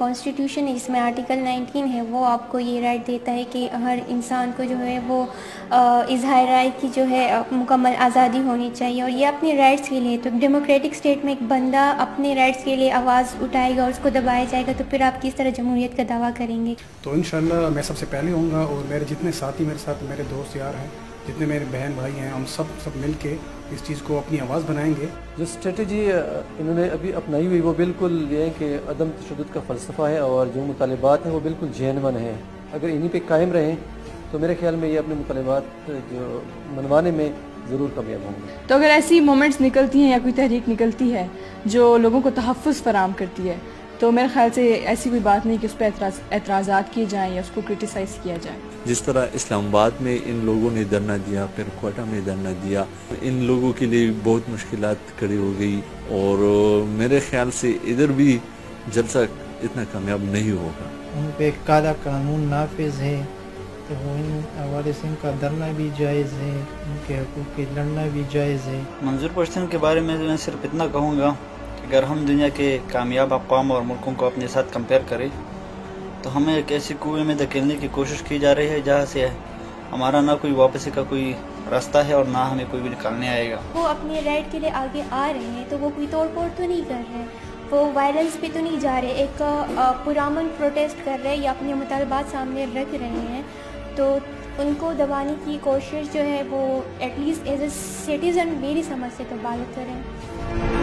Constitution ہے جس میں آرٹیکل 19 ہے وہ آپ کو یہ رائٹ دیتا ہے کہ ہر انسان کو جو ہے وہ اظہار رائے کی جو ہے مکمل آزادی ہونی چاہیے، اور یہ اپنے رائٹس کے لیے. تو ڈیموکریٹک اسٹیٹ میں ایک بندہ اپنے رائٹس کے لیے آواز اٹھائے گا اور اس کو دبایا جائے گا، تو پھر آپ کس طرح جمہوریت کا دعویٰ کریں گے؟ تو انشاءاللہ میں سب سے پہلے ہوں گا، اور میرے جتنے ساتھی میرے ساتھ میرے دوست یار ہیں، جتنے میرے بہن بھائی ہیں، ہم سب مل کے اس چیز کو اپنی آواز بنائیں گے. جو اسٹریٹجی انہوں نے ابھی اپنائی ہوئی وہ بالکل یہ ہے کہ عدم تشدد کا فلسفہ ہے، اور جو مطالبات ہیں وہ بالکل جینون ہیں. اگر انہی پہ قائم رہیں تو میرے خیال میں یہ اپنے مطالبات جو منوانے میں ضرور کامیاب ہوں گے. تو اگر ایسی مومنٹس نکلتی ہیں یا کوئی تحریک نکلتی ہے جو لوگوں کو تحفظ فراہم کرتی ہے، تو میرے خیال سے ایسی کوئی بات نہیں کہ اس پہ اعتراضات کیے جائیں یا اس کو کرٹیسائز کیا جائے. جس طرح اسلام آباد میں ان لوگوں نے دھرنا دیا، پھر کوئٹہ میں دھرنا دیا، ان لوگوں کے لیے بہت مشکلات کھڑی ہو گئی، اور میرے خیال سے ادھر بھی جلسہ اتنا کامیاب نہیں ہوگا. ان پہ کالا قانون نافذ ہے، تو ان حوالے سے ان کا دھرنا بھی جائز ہے، ان کے حقوق کے لڑنا بھی جائز ہے. منظور پرسن کے بارے میں میں صرف اتنا کہوں گا کہ اگر ہم دنیا کے کامیاب اقوام اور ملکوں کو اپنے ساتھ کمپیئر کریں تو ہمیں ایک ایسی کنویں میں دھکیلنے کی کوشش کی جا رہی ہے جہاں سے ہمارا نہ کوئی واپسی کا کوئی راستہ ہے اور نہ ہمیں کوئی بھی نکالنے آئے گا. وہ اپنے رائٹ کے لیے آگے آ رہے ہیں تو وہ کوئی توڑ پھوڑ تو نہیں کر رہے، وہ وائلنس پہ تو نہیں جا رہے، ایک پرامن پروٹیسٹ کر رہے یا اپنے مطالبات سامنے رکھ رہے ہیں. تو ان کو دبانے کی کوشش جو ہے وہ at least as a citizen میری سمجھ سے تو بالغ کریں.